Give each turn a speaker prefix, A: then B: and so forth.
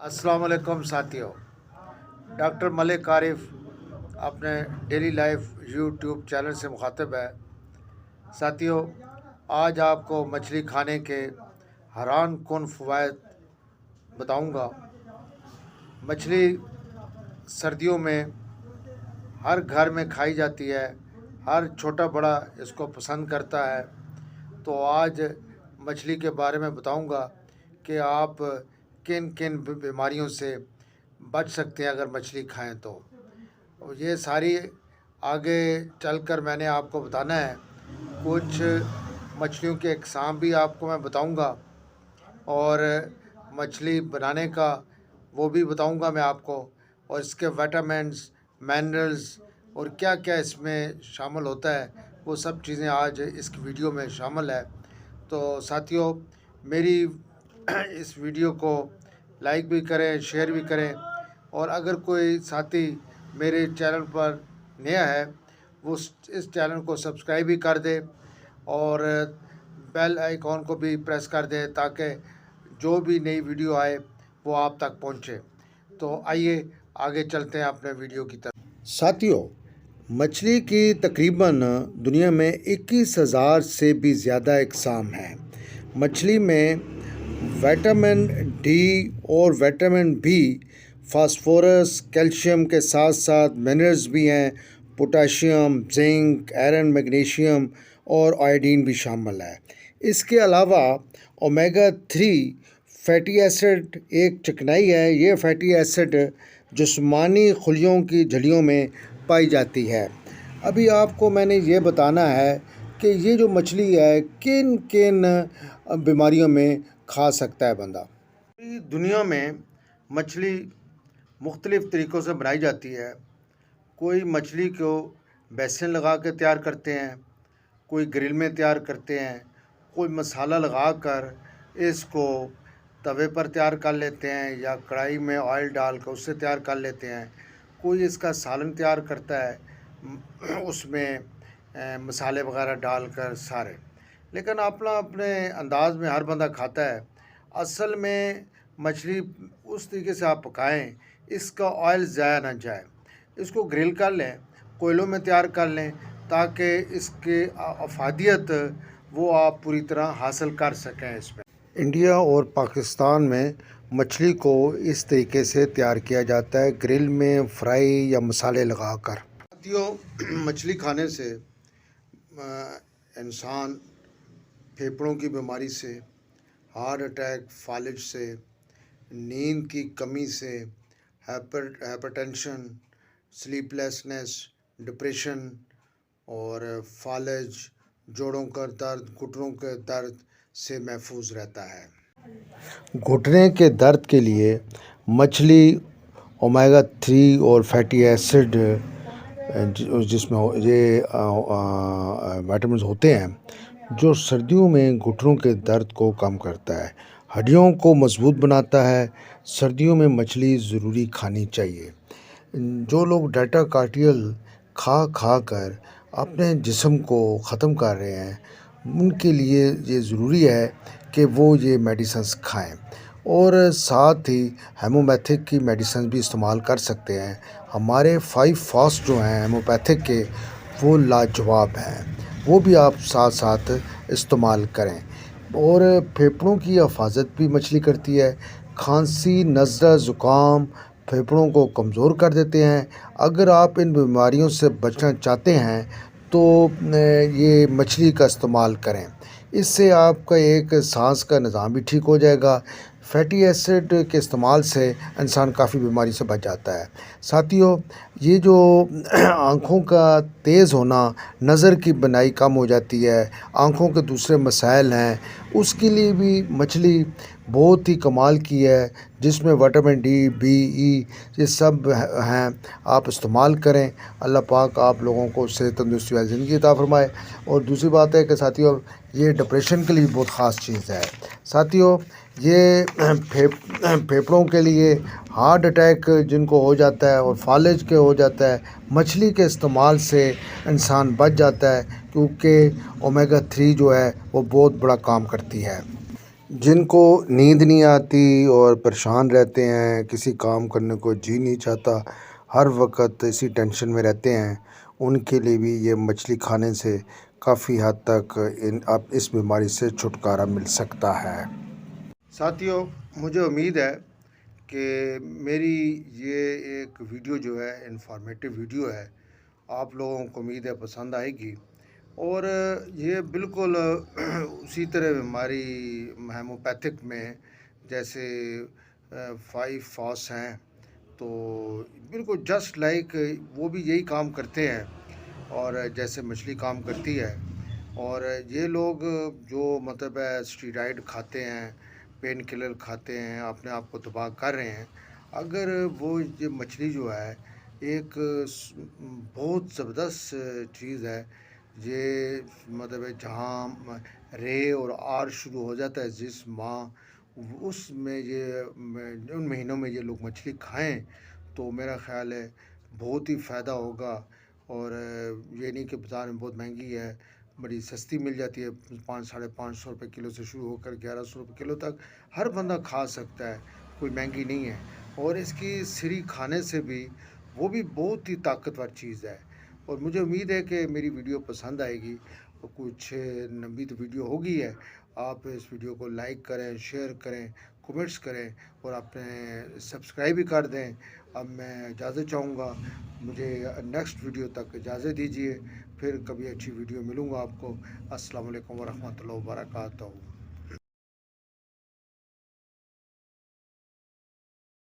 A: अस्सलाम वालेकुम साथियों। डॉक्टर मलिक आरिफ अपने डेली लाइफ यूट्यूब चैनल से मुखातब है। साथियों, आज आपको मछली खाने के हैरान कुन फ़वाइद बताऊंगा। मछली सर्दियों में हर घर में खाई जाती है, हर छोटा बड़ा इसको पसंद करता है। तो आज मछली के बारे में बताऊंगा कि आप किन किन बीमारियों से बच सकते हैं अगर मछली खाएं तो। और ये सारी आगे चलकर मैंने आपको बताना है। कुछ मछलियों के अक़साम भी आपको मैं बताऊंगा और मछली बनाने का वो भी बताऊंगा मैं आपको, और इसके विटामिन्स, मिनरल्स और क्या क्या इसमें शामिल होता है, वो सब चीज़ें आज इस वीडियो में शामिल है। तो साथियों, मेरी इस वीडियो को लाइक भी करें, शेयर भी करें, और अगर कोई साथी मेरे चैनल पर नया है वो इस चैनल को सब्सक्राइब भी कर दे और बेल आइकॉन को भी प्रेस कर दे ताकि जो भी नई वीडियो आए वो आप तक पहुंचे। तो आइए आगे चलते हैं अपने वीडियो की तरफ। साथियों, मछली की तकरीबन दुनिया में 21,000 से भी ज़्यादा अक़साम हैं। मछली में विटामिन डी और विटामिन बी, फास्फोरस, कैल्शियम के साथ साथ मिनरल्स भी हैं। पोटाशियम, जिंक, आयरन, मैग्नीशियम और आयोडीन भी शामिल है। इसके अलावा ओमेगा 3 फैटी एसिड एक चिकनाई है। ये फैटी एसिड जिस्मानी खुलियों की झिल्लियों में पाई जाती है। अभी आपको मैंने ये बताना है कि ये जो मछली है किन किन बीमारियों में खा सकता है बंदा। दुनिया में मछली मुख्तलिफ़ तरीक़ों से बनाई जाती है। कोई मछली को बेसन लगा के तैयार करते हैं, कोई ग्रिल में तैयार करते हैं, कोई मसाला लगा कर इसको तवे पर तैयार कर लेते हैं या कढ़ाई में ऑयल डाल कर उससे तैयार कर लेते हैं। कोई इसका सालन तैयार करता है उसमें मसाले वगैरह डालकर सारे। लेकिन अपना अपने अंदाज़ में हर बंदा खाता है। असल में मछली उस तरीके से आप पकाएं इसका ऑयल ज़ाया ना जाए। इसको ग्रिल कर लें, कोयलों में तैयार कर लें ताकि इसके अफादियत वो आप पूरी तरह हासिल कर सकें। इसमें इंडिया और पाकिस्तान में मछली को इस तरीके से तैयार किया जाता है, ग्रिल में फ्राई या मसाले लगाकर। साथियों, मछली खाने से इंसान फेफड़ों की बीमारी से, हार्ट अटैक, फालिज से, नींद की कमी से, हाइपरटेंशन, स्लीपलेसनेस, डिप्रेशन और फालिज, जोड़ों का दर्द, घुटनों के दर्द से महफूज रहता है। घुटने के दर्द के लिए मछली ओमेगा 3 और फैटी एसिड जिसमें ये विटामिन होते हैं जो सर्दियों में घुटनों के दर्द को कम करता है, हड्डियों को मजबूत बनाता है। सर्दियों में मछली ज़रूरी खानी चाहिए। जो लोग डाटा कार्टियल खा कर अपने जिस्म को ख़त्म कर रहे हैं उनके लिए ये ज़रूरी है कि वो ये मेडिसिन्स खाएं, और साथ ही हेमोपैथिक की मेडिसिन भी इस्तेमाल कर सकते हैं। हमारे 5 फास्ट जो हैं हेमोपैथिक के वो लाजवाब हैं, वो भी आप साथ साथ इस्तेमाल करें। और फेफड़ों की हिफाजत भी मछली करती है। खांसी, नज़ला, ज़ुकाम फेफड़ों को कमज़ोर कर देते हैं। अगर आप इन बीमारियों से बचना चाहते हैं तो ये मछली का इस्तेमाल करें। इससे आपका एक सांस का निज़ाम भी ठीक हो जाएगा। फैटी एसिड के इस्तेमाल से इंसान काफ़ी बीमारी से बच जाता है। साथियों, ये जो आँखों का तेज़ होना, नज़र की बनाई कम हो जाती है, आँखों के दूसरे मसाइल हैं, उसके लिए भी मछली बहुत ही कमाल की है, जिसमें विटामिन डी, बी, ई ये सब हैं। आप इस्तेमाल करें। अल्लाह पाक आप लोगों को सेहत, तंदुरुस्ती वाली ज़िंदगी अता फरमाए। और दूसरी बात है कि साथियों, ये डिप्रेशन के लिए बहुत ख़ास चीज़ है। साथियों, ये फेफड़ों के लिए, हार्ट अटैक जिनको हो जाता है और फालिज के हो जाता है, मछली के इस्तेमाल से इंसान बच जाता है, क्योंकि ओमेगा 3 जो है वो बहुत बड़ा काम करती है।
B: जिनको नींद नहीं आती और परेशान रहते हैं, किसी काम करने को जी नहीं चाहता, हर वक़्त इसी टेंशन में रहते हैं, उनके लिए भी ये मछली खाने से काफ़ी हद तक इन आप इस बीमारी से छुटकारा मिल सकता है।
A: साथियों, मुझे उम्मीद है कि मेरी ये एक वीडियो जो है इन्फॉर्मेटिव वीडियो है, आप लोगों को उम्मीद है पसंद आएगी। और ये बिल्कुल उसी तरह हमारी होम्योपैथिक में जैसे 5 फॉस हैं, तो बिल्कुल जस्ट लाइक वो भी यही काम करते हैं और जैसे मछली काम करती है। और ये लोग जो मतलब है स्टेरॉइड खाते हैं, पेन किलर खाते हैं, अपने आप को तबाह कर रहे हैं। अगर वो ये मछली जो है एक बहुत ज़बरदस्त चीज़ है। ये मतलब है जहाँ रे और आर शुरू हो जाता है जिस माह, उसमें ये उन महीनों में ये लोग मछली खाएं तो मेरा ख़्याल है बहुत ही फ़ायदा होगा। और ये नहीं कि बाज़ार में बहुत महंगी है, बड़ी सस्ती मिल जाती है। 500-550 रुपये किलो से शुरू होकर 1100 रुपये किलो तक हर बंदा खा सकता है, कोई महंगी नहीं है। और इसकी सिरी खाने से भी वो भी बहुत ही ताकतवर चीज़ है। और मुझे उम्मीद है कि मेरी वीडियो पसंद आएगी और कुछ लंबी तो वीडियो होगी है। आप इस वीडियो को लाइक करें, शेयर करें, कमेंट्स करें और अपने सब्सक्राइब भी कर दें। अब मैं इजाज़त चाहूँगा, मुझे नेक्स्ट वीडियो तक इजाज़त दीजिए। फिर कभी अच्छी वीडियो मिलूँगा आपको। अस्सलाम वालेकुम व रहमतुल्लाहि व बरकातहू।